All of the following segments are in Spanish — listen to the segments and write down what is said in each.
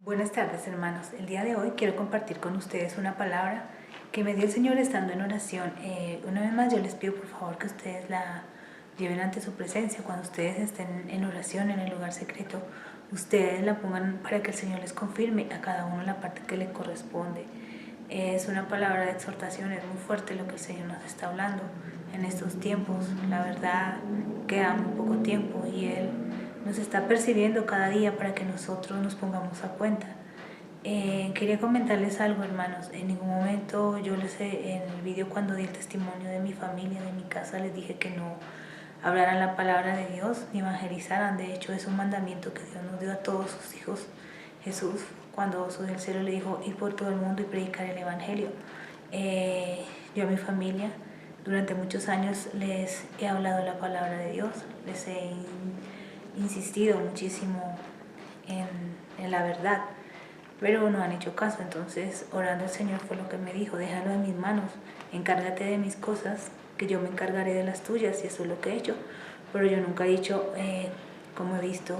Buenas tardes, hermanos. El día de hoy quiero compartir con ustedes una palabra que me dio el Señor estando en oración. Una vez más yo les pido por favor que ustedes la lleven ante su presencia. Cuando ustedes estén en oración en el lugar secreto, ustedes la pongan para que el Señor les confirme a cada uno la parte que le corresponde. Es una palabra de exhortación, es muy fuerte lo que el Señor nos está hablando en estos tiempos. La verdad, queda muy poco tiempo y Él nos está percibiendo cada día para que nosotros nos pongamos a cuenta. Quería comentarles algo, hermanos. En ningún momento en el vídeo cuando di el testimonio de mi familia, de mi casa, les dije que no hablaran la palabra de Dios ni evangelizaran. De hecho, es un mandamiento que Dios nos dio a todos sus hijos. Jesús, cuando subió al cielo, le dijo: ir por todo el mundo y predicar el evangelio. Yo a mi familia durante muchos años les he hablado la palabra de Dios, les he insistido muchísimo en la verdad, pero no han hecho caso. Entonces, orando al Señor, fue lo que me dijo: déjalo en mis manos, encárgate de mis cosas, que yo me encargaré de las tuyas. Y eso es lo que he hecho. Pero yo nunca he dicho, como he visto,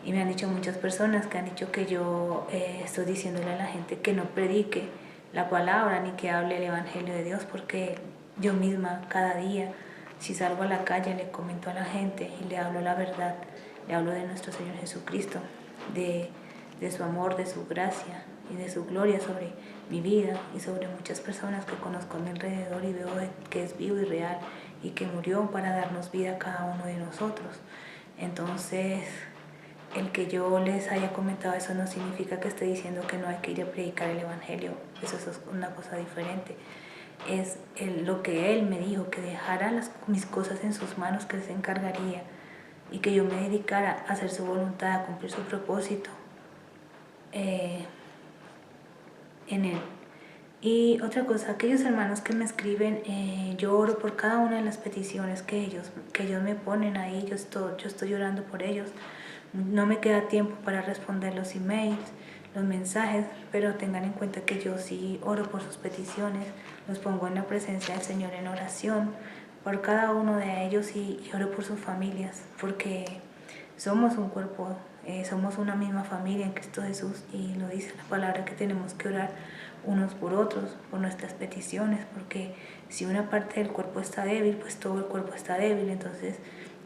y me han dicho muchas personas que han dicho que yo estoy diciéndole a la gente que no predique la palabra ni que hable el evangelio de Dios, porque yo misma cada día, si salgo a la calle, le comento a la gente y le hablo la verdad, le hablo de nuestro Señor Jesucristo, de su amor, de su gracia y de su gloria sobre mi vida y sobre muchas personas que conozco a mi alrededor, y veo que es vivo y real y que murió para darnos vida a cada uno de nosotros. Entonces, el que yo les haya comentado eso no significa que esté diciendo que no hay que ir a predicar el evangelio. Eso es una cosa diferente. Es lo que Él me dijo, que dejara mis cosas en sus manos, que Él se encargaría, y que yo me dedicara a hacer su voluntad, a cumplir su propósito en Él. Y otra cosa, aquellos hermanos que me escriben, yo oro por cada una de las peticiones que ellos me ponen ahí. Yo estoy orando por ellos. No me queda tiempo para responder los emails, los mensajes, pero tengan en cuenta que yo sí oro por sus peticiones, los pongo en la presencia del Señor en oración por cada uno de ellos, y oro por sus familias, porque somos un cuerpo, somos una misma familia en Cristo Jesús, y lo dice la palabra que tenemos que orar unos por otros, por nuestras peticiones, porque si una parte del cuerpo está débil, pues todo el cuerpo está débil. Entonces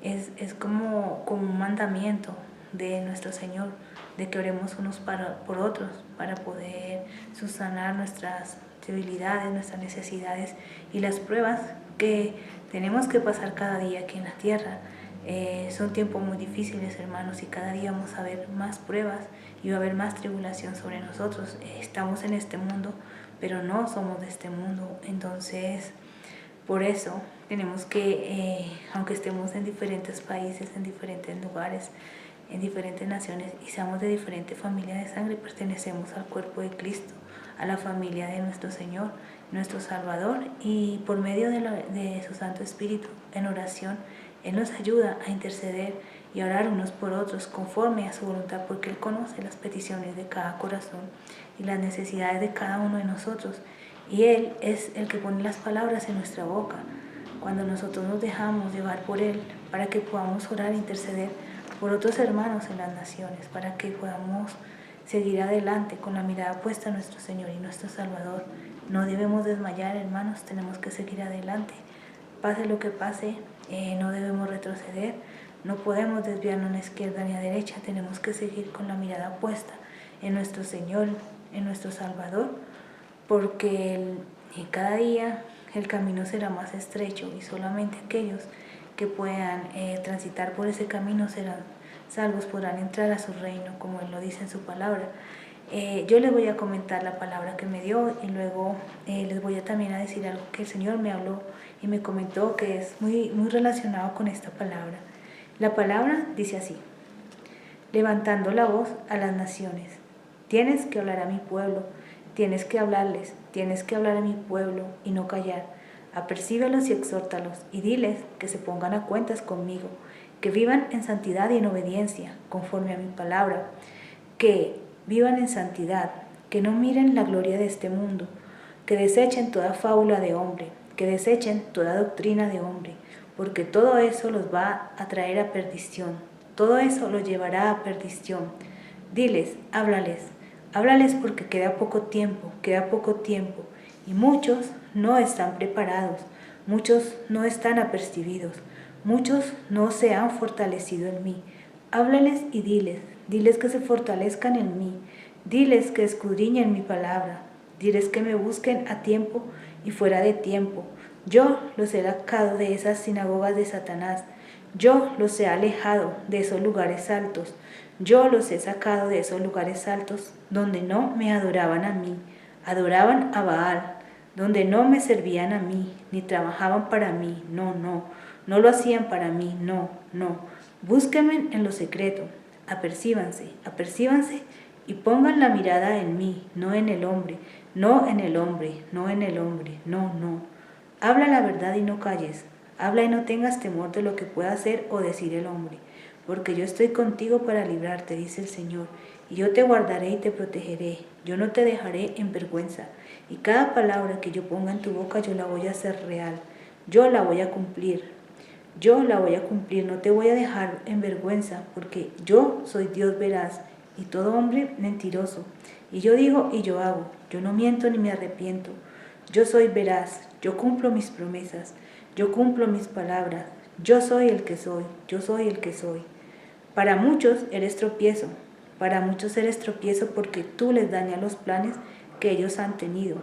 es como un mandamiento de nuestro Señor, de que oremos unos por otros para poder subsanar nuestras debilidades, nuestras necesidades y las pruebas que tenemos que pasar cada día aquí en la tierra. Son tiempos muy difíciles, hermanos, y cada día vamos a ver más pruebas y va a haber más tribulación sobre nosotros. Estamos en este mundo, pero no somos de este mundo. Entonces, por eso tenemos que, aunque estemos en diferentes países, en diferentes lugares, en diferentes naciones, y seamos de diferente familia de sangre, pertenecemos al cuerpo de Cristo, a la familia de nuestro Señor, nuestro Salvador, y por medio de su Santo Espíritu, en oración, Él nos ayuda a interceder y a orar unos por otros conforme a su voluntad, porque Él conoce las peticiones de cada corazón y las necesidades de cada uno de nosotros, y Él es el que pone las palabras en nuestra boca. Cuando nosotros nos dejamos llevar por Él, para que podamos orar e interceder por otros hermanos en las naciones, para que podamos seguir adelante con la mirada puesta en nuestro Señor y nuestro Salvador. No debemos desmayar, hermanos, tenemos que seguir adelante. Pase lo que pase, no debemos retroceder, no podemos desviarnos a la izquierda ni a la derecha. Tenemos que seguir con la mirada puesta en nuestro Señor, en nuestro Salvador, porque cada día el camino será más estrecho, y solamente aquellos que puedan transitar por ese camino serán salvos, podrán entrar a su reino, como Él lo dice en su palabra. Yo les voy a comentar la palabra que me dio, y luego les voy a también a decir algo que el Señor me habló y me comentó, que es muy relacionado con esta palabra. La palabra dice así: levantando la voz a las naciones, tienes que hablar a mi pueblo, tienes que hablarles, tienes que hablar a mi pueblo y no callar. Apercíbelos y exhórtalos, y diles que se pongan a cuentas conmigo, que vivan en santidad y en obediencia, conforme a mi palabra, que vivan en santidad, que no miren la gloria de este mundo, que desechen toda fábula de hombre, que desechen toda doctrina de hombre, porque todo eso los va a traer a perdición, todo eso los llevará a perdición. Diles, háblales, Háblales porque queda poco tiempo, y muchos no están preparados, muchos no están apercibidos, muchos no se han fortalecido en mí. Háblales y diles que se fortalezcan en mí, diles que escudriñen mi palabra, diles que me busquen a tiempo y fuera de tiempo. Yo los he sacado de esas sinagogas de Satanás, yo los he alejado de esos lugares altos, yo los he sacado de esos lugares altos donde no me adoraban a mí, adoraban a Baal, donde no me servían a mí, ni trabajaban para mí, no lo hacían para mí, no. Búsquenme en lo secreto, apercíbanse y pongan la mirada en mí, no en el hombre, no. Habla la verdad y no calles, habla y no tengas temor de lo que pueda hacer o decir el hombre, porque yo estoy contigo para librarte, dice el Señor, y yo te guardaré y te protegeré, yo no te dejaré en vergüenza, y cada palabra que yo ponga en tu boca yo la voy a hacer real, yo la voy a cumplir, no te voy a dejar en vergüenza, porque yo soy Dios veraz, y todo hombre mentiroso, y yo digo y yo hago, yo no miento ni me arrepiento, yo soy veraz, yo cumplo mis promesas, yo cumplo mis palabras, yo soy el que soy. Para muchos eres tropiezo porque tú les dañas los planes que ellos han tenido,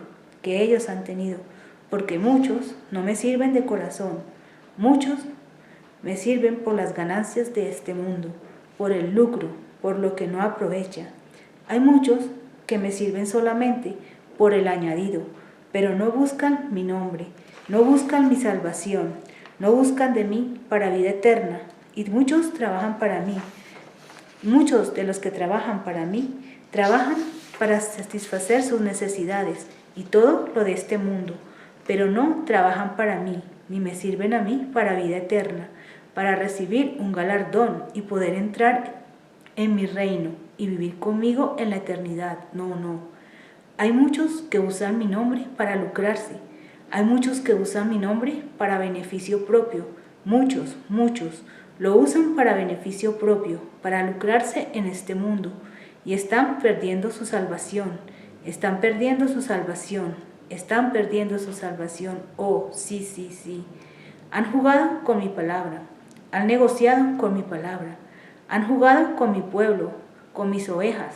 porque muchos no me sirven de corazón, muchos me sirven por las ganancias de este mundo, por el lucro, por lo que no aprovecha. Hay muchos que me sirven solamente por el añadido, pero no buscan mi nombre, no buscan mi salvación, no buscan de mí para vida eterna, y muchos trabajan para mí. Muchos de los que trabajan para mí, trabajan para satisfacer sus necesidades y todo lo de este mundo, pero no trabajan para mí, ni me sirven a mí para vida eterna, para recibir un galardón y poder entrar en mi reino y vivir conmigo en la eternidad. No. Hay muchos que usan mi nombre para lucrarse, hay muchos que usan mi nombre para beneficio propio, muchos lo usan para beneficio propio, para lucrarse en este mundo, y están perdiendo su salvación, Oh, sí. Han jugado con mi palabra, han negociado con mi palabra, han jugado con mi pueblo, con mis ovejas,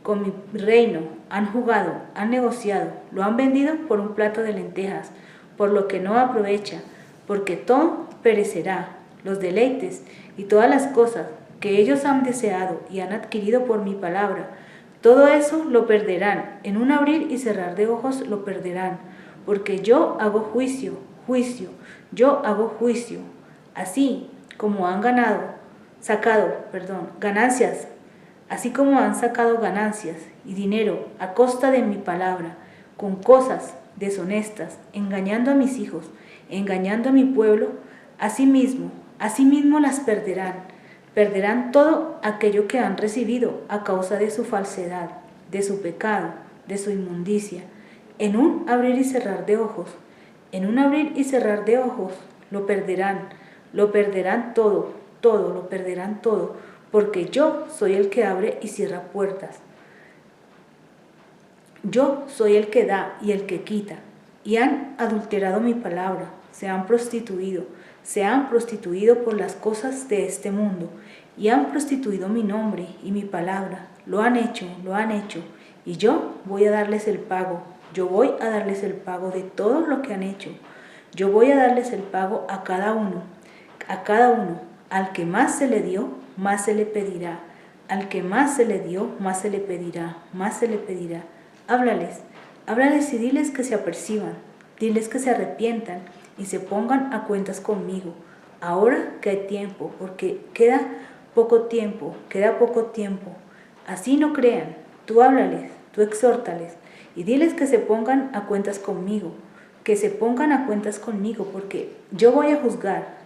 con mi reino, han jugado, han negociado, lo han vendido por un plato de lentejas, por lo que no aprovecha, porque todo perecerá, los deleites y todas las cosas que ellos han deseado y han adquirido por mi palabra, todo eso lo perderán, en un abrir y cerrar de ojos lo perderán, porque yo hago juicio, así como han sacado ganancias, así como han sacado ganancias y dinero a costa de mi palabra, con cosas deshonestas, engañando a mis hijos, engañando a mi pueblo, asimismo las perderán todo aquello que han recibido a causa de su falsedad, de su pecado, de su inmundicia, en un abrir y cerrar de ojos, lo perderán todo, porque yo soy el que abre y cierra puertas. Yo soy el que da y el que quita, y han adulterado mi palabra, se han prostituido por las cosas de este mundo, y han prostituido mi nombre y mi palabra, lo han hecho, y yo voy a darles el pago, de todo lo que han hecho, yo voy a darles el pago a cada uno, al que más se le dio, más se le pedirá, al que más se le dio, más se le pedirá. Háblales y diles que se aperciban, diles que se arrepientan y se pongan a cuentas conmigo, ahora que hay tiempo, porque queda poco tiempo. Así no crean, tú háblales, tú exhórtales y diles que se pongan a cuentas conmigo, porque yo voy a juzgar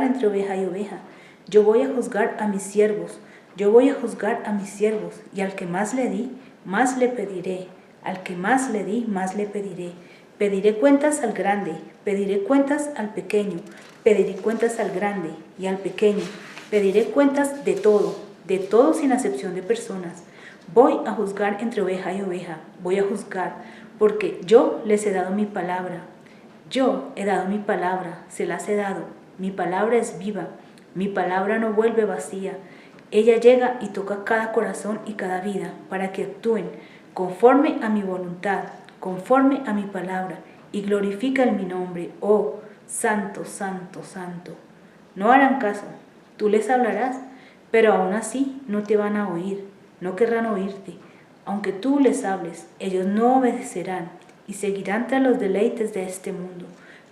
entre oveja y oveja, yo voy a juzgar a mis siervos, y al que más le di, más le pediré, pediré cuentas al grande, pediré cuentas al pequeño, pediré cuentas al grande y al pequeño, pediré cuentas de todo sin acepción de personas. Voy a juzgar entre oveja y oveja, voy a juzgar, porque yo les he dado mi palabra. Yo he dado mi palabra, se las he dado. Mi palabra es viva, mi palabra no vuelve vacía. Ella llega y toca cada corazón y cada vida para que actúen conforme a mi voluntad, conforme a mi palabra, y glorifican mi nombre. Oh, santo, santo, santo. No harán caso, tú les hablarás, pero aún así no te van a oír, no querrán oírte. Aunque tú les hables, ellos no obedecerán y seguirán tras los deleites de este mundo,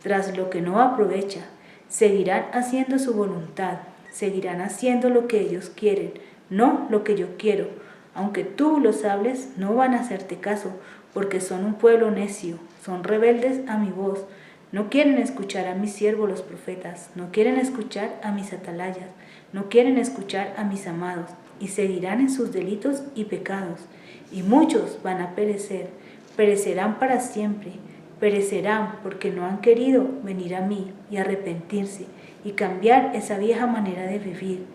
tras lo que no aprovecha. Seguirán haciendo su voluntad, seguirán haciendo lo que ellos quieren, no lo que yo quiero. Aunque tú los hables, no van a hacerte caso, porque son un pueblo necio, son rebeldes a mi voz. No quieren escuchar a mis siervos los profetas, no quieren escuchar a mis atalayas, no quieren escuchar a mis amados, y seguirán en sus delitos y pecados. Y muchos van a perecer, perecerán para siempre, perecerán porque no han querido venir a mí y arrepentirse y cambiar esa vieja manera de vivir.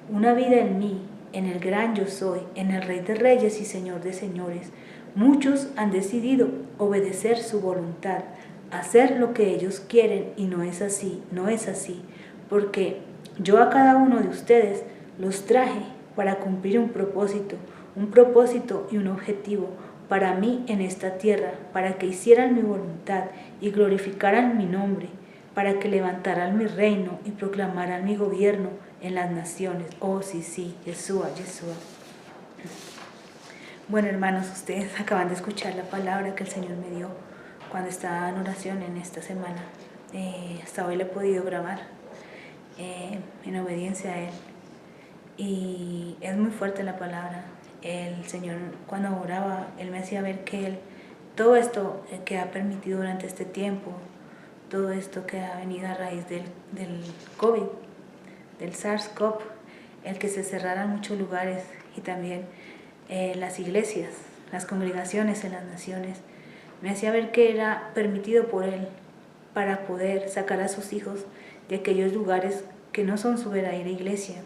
Una vida en mí, en el gran yo soy, en el Rey de Reyes y Señor de Señores. Muchos han decidido obedecer su voluntad, hacer lo que ellos quieren, y no es así, no es así, porque yo a cada uno de ustedes los traje para cumplir un propósito y un objetivo para mí en esta tierra, para que hicieran mi voluntad y glorificaran mi nombre, para que levantaran mi reino y proclamaran mi gobierno en las naciones. Oh, sí, sí, Yeshua, Yeshua. Bueno, hermanos, ustedes acaban de escuchar la palabra que el Señor me dio cuando estaba en oración en esta semana. Hasta hoy la he podido grabar en obediencia a Él. Y es muy fuerte la palabra. El Señor, cuando oraba, Él me hacía ver que todo esto que ha permitido durante este tiempo, todo esto que ha venido a raíz del COVID, del SARS-CoV, el que se cerraran muchos lugares y también las iglesias, las congregaciones en las naciones, me hacía ver que era permitido por Él para poder sacar a sus hijos de aquellos lugares que no son su verdadera iglesia.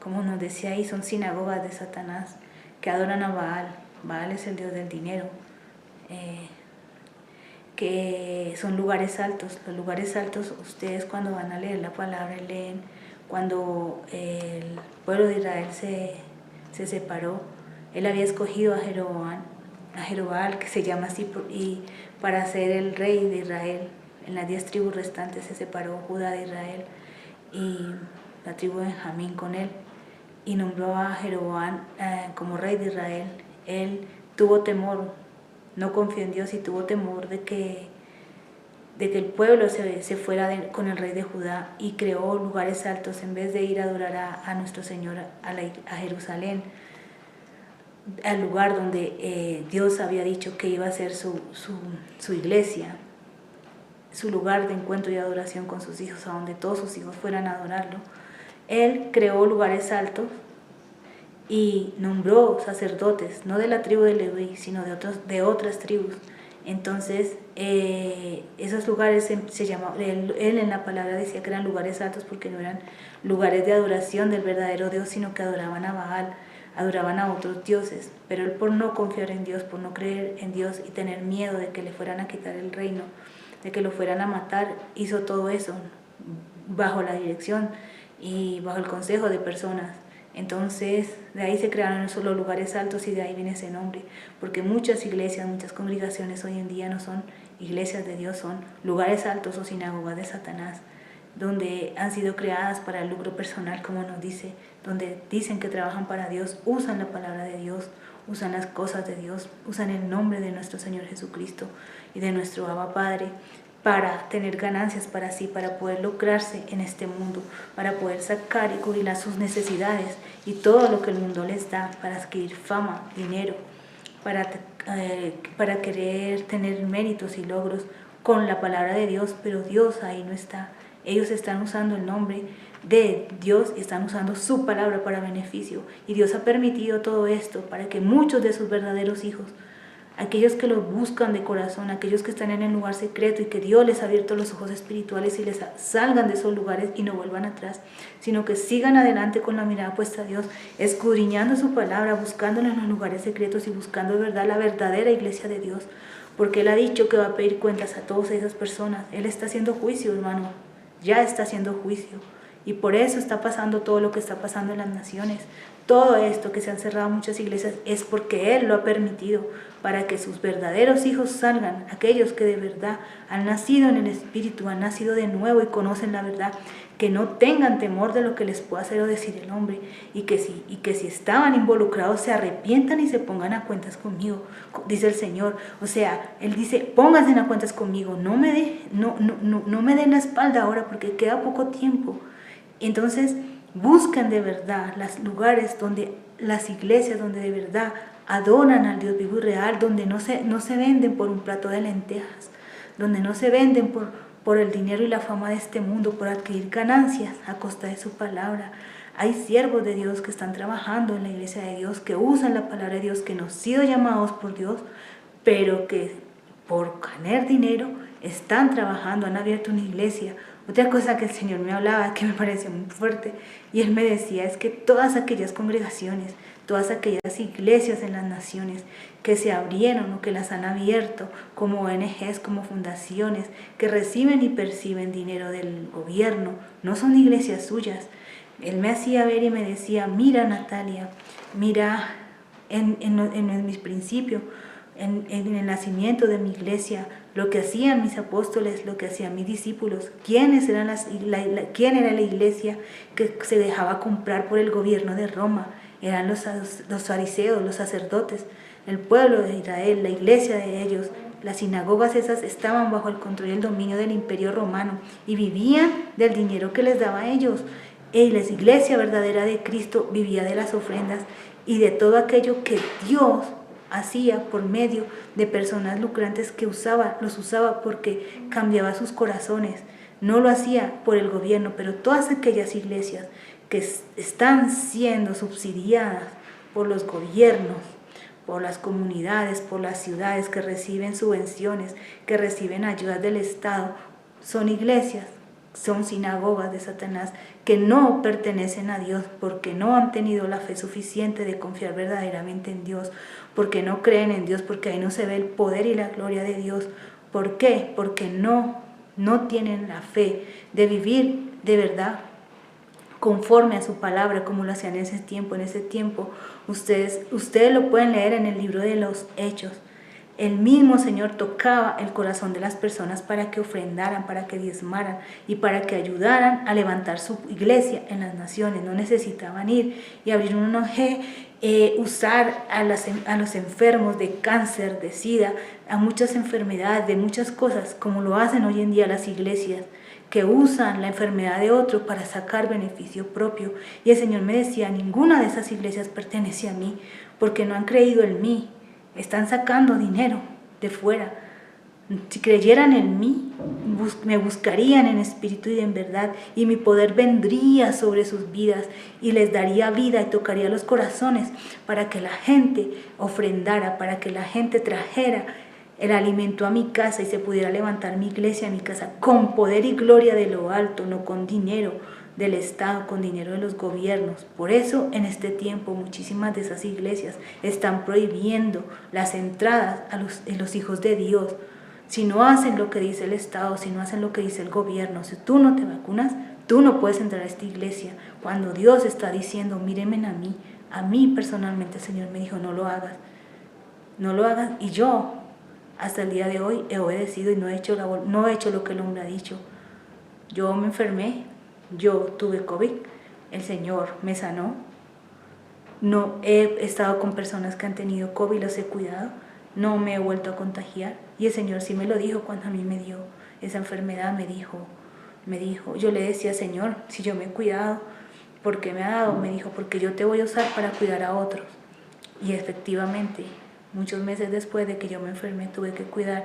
Como nos decía ahí, son sinagogas de Satanás que adoran a Baal. Baal es el dios del dinero, que son lugares altos. Los lugares altos, ustedes cuando van a leer la palabra, leen cuando el pueblo de Israel se separó. Él había escogido a Jeroboam, que se llama así, y para ser el rey de Israel. En las 10 tribus restantes se separó Judá de Israel y la tribu de Benjamín con él, y nombró a Jeroboam como rey de Israel. Él tuvo temor, no confió en Dios y tuvo temor de que el pueblo se fuera con el rey de Judá, y creó lugares altos en vez de ir a adorar a nuestro Señor a Jerusalén, al lugar donde Dios había dicho que iba a ser su iglesia, su lugar de encuentro y adoración con sus hijos, a donde todos sus hijos fueran a adorarlo. Él creó lugares altos y nombró sacerdotes, no de la tribu de Leví, sino de otras tribus. Entonces, esos lugares se llamaban, él en la palabra decía que eran lugares altos porque no eran lugares de adoración del verdadero Dios, sino que adoraban a Baal, adoraban a otros dioses. Pero él, por no confiar en Dios, por no creer en Dios y tener miedo de que le fueran a quitar el reino, de que lo fueran a matar, hizo todo eso bajo la dirección y bajo el consejo de personas. Entonces, de ahí se crearon esos los lugares altos y de ahí viene ese nombre, porque muchas iglesias, muchas congregaciones hoy en día no son iglesias de Dios, son lugares altos o sinagogas de Satanás, donde han sido creadas para el lucro personal, como nos dice, donde dicen que trabajan para Dios, usan la palabra de Dios, usan las cosas de Dios, usan el nombre de nuestro Señor Jesucristo y de nuestro Abba Padre, para tener ganancias para sí, para poder lucrarse en este mundo, para poder sacar y cubrir sus necesidades y todo lo que el mundo les da, para adquirir fama, dinero, para querer tener méritos y logros con la palabra de Dios, pero Dios ahí no está. Ellos están usando el nombre de Dios y están usando su palabra para beneficio, y Dios ha permitido todo esto para que muchos de sus verdaderos hijos aquellos que lo buscan de corazón, aquellos que están en el lugar secreto y que Dios les ha abierto los ojos espirituales y les salgan de esos lugares y no vuelvan atrás, sino que sigan adelante con la mirada puesta a Dios, escudriñando su palabra, buscándola en los lugares secretos y buscando, ¿verdad?, la verdadera iglesia de Dios, porque Él ha dicho que va a pedir cuentas a todas esas personas. Él está haciendo juicio, hermano, ya está haciendo juicio. Y por eso está pasando todo lo que está pasando en las naciones. Todo esto que se han cerrado muchas iglesias es porque Él lo ha permitido, para que sus verdaderos hijos salgan, aquellos que de verdad han nacido en el Espíritu, han nacido de nuevo y conocen la verdad, que no tengan temor de lo que les pueda hacer o decir el hombre, y que si estaban involucrados se arrepientan y se pongan a cuentas conmigo, dice el Señor. O sea, Él dice, pónganse a cuentas conmigo, no me den la espalda ahora porque queda poco tiempo. Entonces, busquen de verdad los lugares donde, las iglesias donde de verdad adoran al Dios vivo y real, donde no se venden por un plato de lentejas, donde no se venden por el dinero y la fama de este mundo, por adquirir ganancias a costa de su palabra. Hay siervos de Dios que están trabajando en la iglesia de Dios, que usan la palabra de Dios, que no han sido llamados por Dios, pero que por ganar dinero están trabajando, han abierto una iglesia. Otra cosa que el Señor me hablaba, que me pareció muy fuerte, y Él me decía, es que todas aquellas congregaciones, todas aquellas iglesias en las naciones que se abrieron o que las han abierto como ONGs, como fundaciones, que reciben y perciben dinero del gobierno, no son iglesias suyas. Él me hacía ver y me decía, mira Natalia, mira en mis principios, en el nacimiento de mi iglesia, lo que hacían mis apóstoles, lo que hacían mis discípulos, quién era la iglesia que se dejaba comprar por el gobierno de Roma. Eran los fariseos, los sacerdotes, el pueblo de Israel, la iglesia de ellos. Las sinagogas esas estaban bajo el control y el dominio del imperio romano y vivían del dinero que les daba a ellos. Y la iglesia verdadera de Cristo vivía de las ofrendas y de todo aquello que Dios hacía por medio de personas lucrantes que los usaba porque cambiaba sus corazones. No lo hacía por el gobierno, pero todas aquellas iglesias que están siendo subsidiadas por los gobiernos, por las comunidades, por las ciudades, que reciben subvenciones, que reciben ayudas del Estado, son iglesias, son sinagogas de Satanás, que no pertenecen a Dios porque no han tenido la fe suficiente de confiar verdaderamente en Dios, porque no creen en Dios, porque ahí no se ve el poder y la gloria de Dios. ¿Por qué? Porque no tienen la fe de vivir de verdad conforme a su palabra, como lo hacían en ese tiempo. En ese tiempo, ustedes lo pueden leer en el libro de los Hechos. El mismo Señor tocaba el corazón de las personas para que ofrendaran, para que diezmaran y para que ayudaran a levantar su iglesia en las naciones. No necesitaban ir y abrir un ONG, usar a los enfermos de cáncer, de SIDA, a muchas enfermedades, de muchas cosas, como lo hacen hoy en día las iglesias, que usan la enfermedad de otro para sacar beneficio propio. Y el Señor me decía, ninguna de esas iglesias pertenece a mí, porque no han creído en mí. Están sacando dinero de fuera. Si creyeran en mí, me buscarían en espíritu y en verdad, y mi poder vendría sobre sus vidas y les daría vida y tocaría los corazones para que la gente ofrendara, para que la gente trajera el alimento a mi casa y se pudiera levantar mi iglesia, mi casa, con poder y gloria de lo alto, no con dinero del Estado, con dinero de los gobiernos. Por eso en este tiempo muchísimas de esas iglesias están prohibiendo las entradas a los hijos de Dios. Si no hacen lo que dice el Estado, si no hacen lo que dice el gobierno, si tú no te vacunas, tú no puedes entrar a esta iglesia. Cuando Dios está diciendo, mírenme a mí personalmente el Señor me dijo, no lo hagas, y yo hasta el día de hoy he obedecido y no he hecho lo que el hombre ha dicho. Yo me enfermé, yo tuve COVID, el Señor me sanó, no he estado con personas que han tenido COVID, los he cuidado, no me he vuelto a contagiar, y el Señor sí me lo dijo cuando a mí me dio esa enfermedad. Me dijo, yo le decía, Señor, si yo me he cuidado, ¿por qué me ha dado? Me dijo, porque yo te voy a usar para cuidar a otros. Y efectivamente, muchos meses después de que yo me enfermé, tuve que cuidar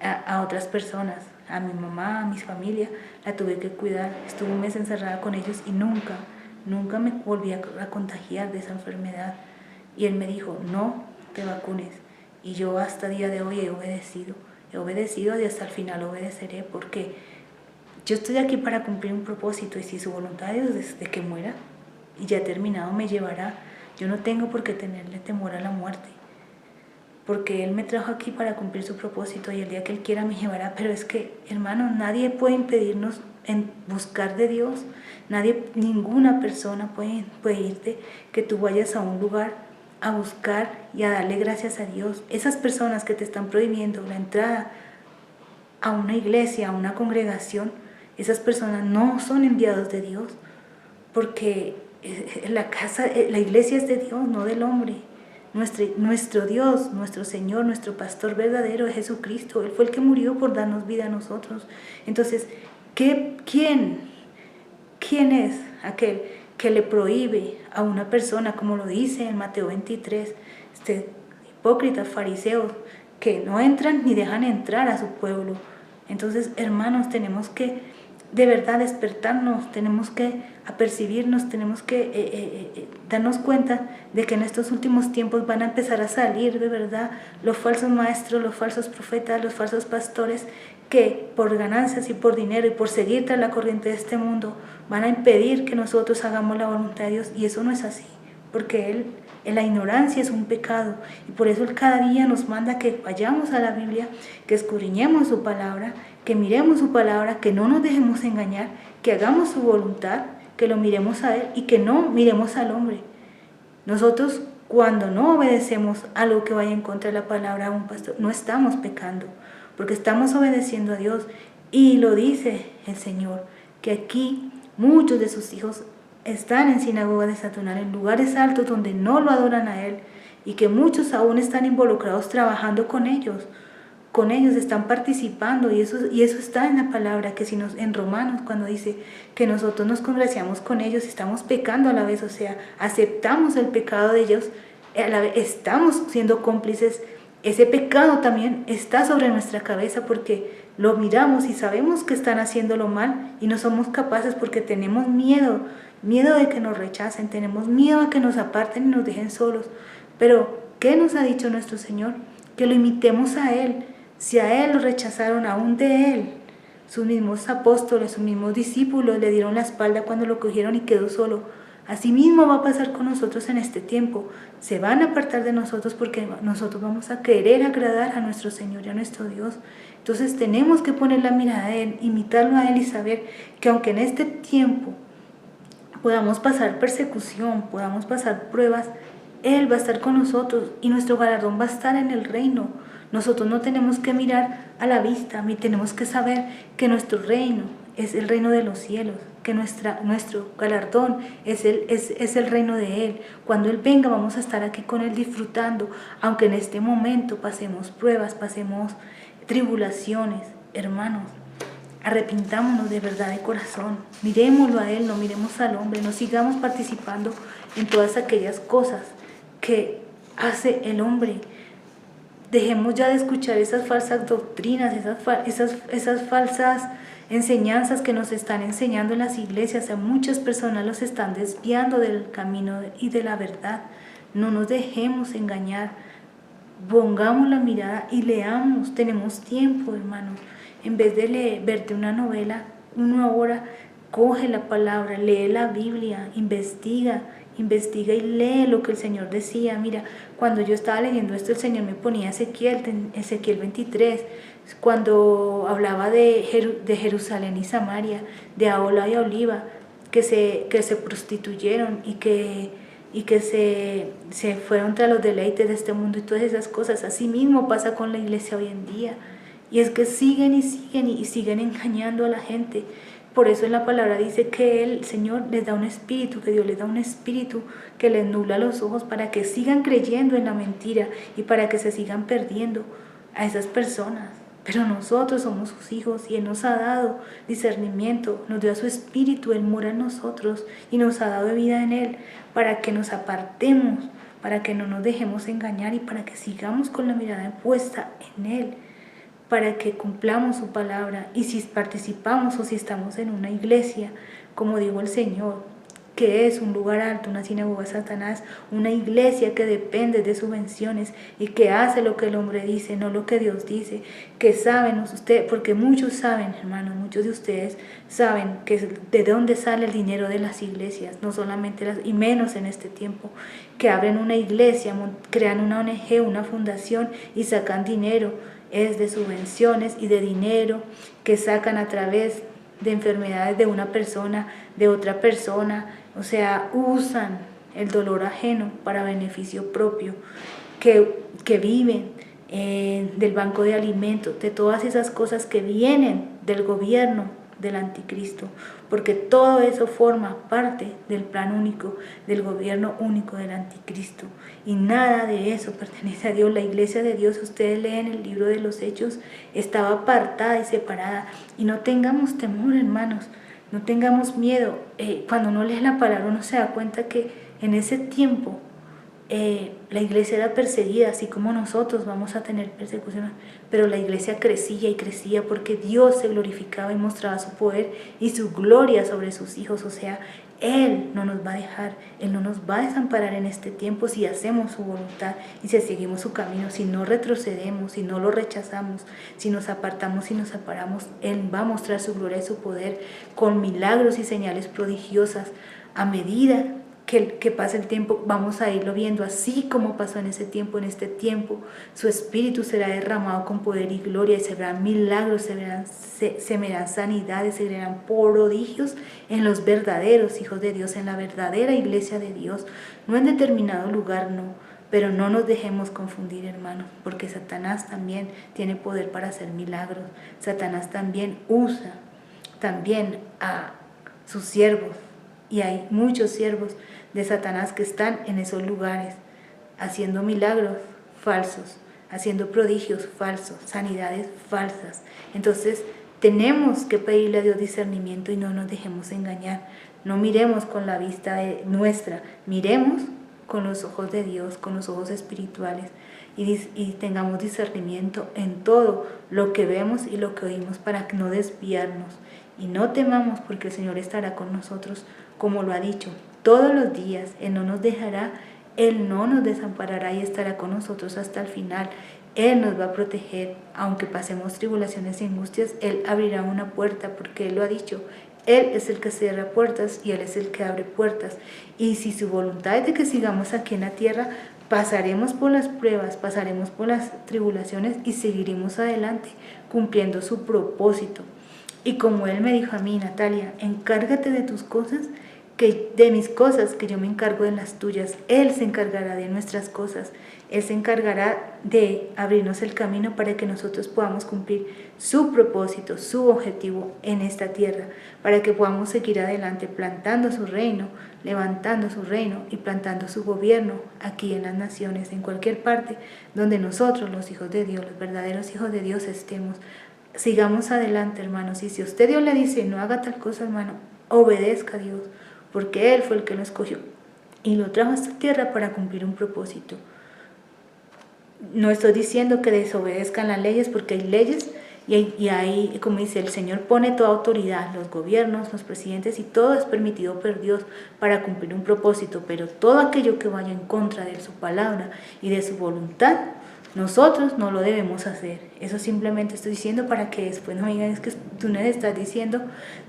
a otras personas, a mi mamá, a mi familia, la tuve que cuidar. Estuve un mes encerrada con ellos y nunca me volví a contagiar de esa enfermedad. Y él me dijo, no te vacunes. Y yo hasta el día de hoy he obedecido y hasta el final obedeceré, porque yo estoy aquí para cumplir un propósito, y si su voluntad es desde que muera y ya terminado me llevará, yo no tengo por qué tenerle temor a la muerte, porque Él me trajo aquí para cumplir su propósito, y el día que Él quiera me llevará. Pero es que, hermano, nadie puede impedirnos en buscar de Dios. Nadie, ninguna persona puede impedirte que tú vayas a un lugar a buscar y a darle gracias a Dios. Esas personas que te están prohibiendo la entrada a una iglesia, a una congregación, esas personas no son enviados de Dios, porque la iglesia es de Dios, no del hombre. Nuestro Dios, nuestro Señor, nuestro pastor verdadero es Jesucristo. Él fue el que murió por darnos vida a nosotros. Entonces, ¿quién es aquel que le prohíbe a una persona, como lo dice en Mateo 23, hipócritas, fariseos, que no entran ni dejan entrar a su pueblo? Entonces, hermanos, tenemos que de verdad despertarnos, tenemos que apercibirnos, tenemos que darnos cuenta de que en estos últimos tiempos van a empezar a salir de verdad los falsos maestros, los falsos profetas, los falsos pastores, que por ganancias y por dinero y por seguir tras la corriente de este mundo van a impedir que nosotros hagamos la voluntad de Dios. Y eso no es así, porque la ignorancia es un pecado, y por eso Él cada día nos manda que vayamos a la Biblia, que escudriñemos su palabra, que miremos su palabra, que no nos dejemos engañar, que hagamos su voluntad, que lo miremos a Él y que no miremos al hombre. Nosotros, cuando no obedecemos algo que vaya en contra de la palabra de un pastor, no estamos pecando, porque estamos obedeciendo a Dios. Y lo dice el Señor, que aquí muchos de sus hijos están en sinagoga de Satanás, en lugares altos donde no lo adoran a Él, y que muchos aún están involucrados trabajando con ellos están participando, y eso está en la palabra, que si en Romanos, cuando dice que nosotros nos congraciamos con ellos, estamos pecando a la vez, o sea, aceptamos el pecado de ellos, a la vez estamos siendo cómplices. Ese pecado también está sobre nuestra cabeza, porque lo miramos y sabemos que están haciéndolo mal, y no somos capaces porque tenemos miedo de que nos rechacen, tenemos miedo a que nos aparten y nos dejen solos. Pero, ¿qué nos ha dicho nuestro Señor? Que lo imitemos a Él. Si a Él lo rechazaron, aún de Él, sus mismos apóstoles, sus mismos discípulos le dieron la espalda cuando lo cogieron y quedó solo. Asimismo va a pasar con nosotros en este tiempo. Se van a apartar de nosotros porque nosotros vamos a querer agradar a nuestro Señor y a nuestro Dios. Entonces tenemos que poner la mirada a Él, imitarlo a Él, y saber que aunque en este tiempo podamos pasar persecución, podamos pasar pruebas, Él va a estar con nosotros y nuestro galardón va a estar en el reino. Nosotros no tenemos que mirar a la vista, ni tenemos que saber que nuestro reino es el reino de los cielos, que nuestro galardón es el reino de Él. Cuando Él venga vamos a estar aquí con Él disfrutando, aunque en este momento pasemos pruebas, pasemos tribulaciones. Hermanos, arrepintámonos de verdad de corazón, miremoslo a Él, no miremos al hombre, no sigamos participando en todas aquellas cosas que hace el hombre. Dejemos ya de escuchar esas falsas doctrinas, esas falsas enseñanzas que nos están enseñando en las iglesias. A muchas personas los están desviando del camino y de la verdad. No nos dejemos engañar. Pongamos la mirada y leamos. Tenemos tiempo, hermanos. En vez de verte una novela, una hora, coge la palabra, lee la Biblia, investiga y lee lo que el Señor decía. Mira, cuando yo estaba leyendo esto, el Señor me ponía Ezequiel 23, cuando hablaba de Jerusalén y Samaria, de Ahola y Oliva, que se prostituyeron y que se fueron tras los deleites de este mundo y todas esas cosas. Así mismo pasa con la iglesia hoy en día, y es que siguen engañando a la gente. Por eso en la palabra dice que el Señor les da un espíritu, que Dios les da un espíritu que les nubla los ojos para que sigan creyendo en la mentira y para que se sigan perdiendo a esas personas. Pero nosotros somos sus hijos y Él nos ha dado discernimiento, nos dio a su espíritu, Él mora en nosotros y nos ha dado vida en Él para que nos apartemos, para que no nos dejemos engañar y para que sigamos con la mirada puesta en Él, para que cumplamos su palabra. Y si participamos o si estamos en una iglesia, como dijo el Señor, que es un lugar alto, una sinagoga de Satanás, una iglesia que depende de subvenciones y que hace lo que el hombre dice, no lo que Dios dice, que saben ustedes, porque muchos saben, hermanos, muchos de ustedes saben que de dónde sale el dinero de las iglesias, no solamente y menos en este tiempo, que abren una iglesia, crean una ONG, una fundación y sacan dinero, es de subvenciones y de dinero que sacan a través de enfermedades de una persona, de otra persona, o sea, usan el dolor ajeno para beneficio propio, que viven del banco de alimentos, de todas esas cosas que vienen del gobierno del anticristo, porque todo eso forma parte del plan único, del gobierno único del anticristo, y nada de eso pertenece a Dios. La iglesia de Dios, ustedes leen el libro de los Hechos, estaba apartada y separada, y no tengamos temor, hermanos, no tengamos miedo. Cuando uno lee la palabra uno se da cuenta que en ese tiempo la iglesia era perseguida, así como nosotros vamos a tener persecución, pero la iglesia crecía y crecía porque Dios se glorificaba y mostraba su poder y su gloria sobre sus hijos. O sea, Él no nos va a dejar, Él no nos va a desamparar en este tiempo si hacemos su voluntad y si seguimos su camino, si no retrocedemos, si no lo rechazamos, si nos apartamos y nos separamos. Él va a mostrar su gloria y su poder con milagros y señales prodigiosas. A medida que pase el tiempo, vamos a irlo viendo así como pasó en ese tiempo. En este tiempo su espíritu será derramado con poder y gloria, y se verán milagros, se verán sanidades, se verán prodigios en los verdaderos hijos de Dios, en la verdadera iglesia de Dios, no en determinado lugar, no. Pero no nos dejemos confundir, hermanos, porque Satanás también tiene poder para hacer milagros. Satanás también usa a sus siervos, y hay muchos siervos de Satanás que están en esos lugares haciendo milagros falsos, haciendo prodigios falsos, sanidades falsas. Entonces tenemos que pedirle a Dios discernimiento y no nos dejemos engañar. No miremos con la vista nuestra, miremos con los ojos de Dios, con los ojos espirituales, y tengamos discernimiento en todo lo que vemos y lo que oímos para no desviarnos. Y no temamos, porque el Señor estará con nosotros, como lo ha dicho, todos los días. Él no nos dejará, Él no nos desamparará y estará con nosotros hasta el final. Él nos va a proteger, aunque pasemos tribulaciones y angustias. Él abrirá una puerta, porque Él lo ha dicho. Él es el que cierra puertas y Él es el que abre puertas. Y si su voluntad es de que sigamos aquí en la tierra, pasaremos por las pruebas, pasaremos por las tribulaciones y seguiremos adelante cumpliendo su propósito. Y como Él me dijo a mí, Natalia, encárgate de tus cosas, de mis cosas, que yo me encargo de las tuyas. Él se encargará de nuestras cosas. Él se encargará de abrirnos el camino para que nosotros podamos cumplir su propósito, su objetivo en esta tierra, para que podamos seguir adelante plantando su reino, levantando su reino y plantando su gobierno aquí en las naciones, en cualquier parte donde nosotros, los hijos de Dios, los verdaderos hijos de Dios, estemos. Sigamos adelante, hermanos, y si usted Dios le dice no haga tal cosa, hermano, obedezca a Dios, porque Él fue el que lo escogió y lo trajo a esta tierra para cumplir un propósito. No estoy diciendo que desobedezcan las leyes, porque hay leyes y hay, como dice, el Señor pone toda autoridad, los gobiernos, los presidentes, y todo es permitido por Dios para cumplir un propósito, pero todo aquello que vaya en contra de su palabra y de su voluntad, nosotros no lo debemos hacer. Eso simplemente estoy diciendo para que después no digan, es que tú no estás diciendo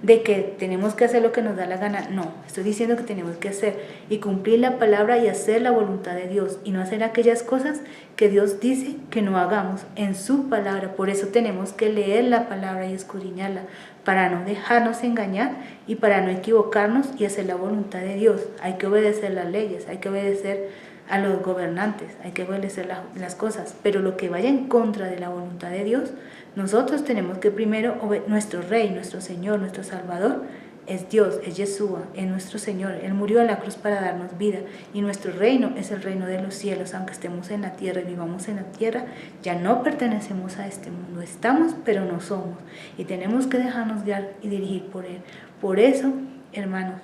de que tenemos que hacer lo que nos da la gana. No, estoy diciendo que tenemos que hacer y cumplir la palabra y hacer la voluntad de Dios, y no hacer aquellas cosas que Dios dice que no hagamos en su palabra. Por eso tenemos que leer la palabra y escudriñarla, para no dejarnos engañar y para no equivocarnos y hacer la voluntad de Dios. Hay que obedecer las leyes, hay que obedecer a los gobernantes, hay que obedecer las cosas, pero lo que vaya en contra de la voluntad de Dios, nosotros tenemos que primero, nuestro Rey, nuestro Señor, nuestro Salvador, es Dios, es Yeshua, es nuestro Señor. Él murió en la cruz para darnos vida, y nuestro reino es el reino de los cielos. Aunque estemos en la tierra y vivamos en la tierra, ya no pertenecemos a este mundo. Estamos, pero no somos, y tenemos que dejarnos guiar y dirigir por Él. Por eso, hermanos,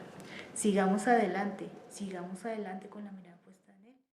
sigamos adelante con la mirada.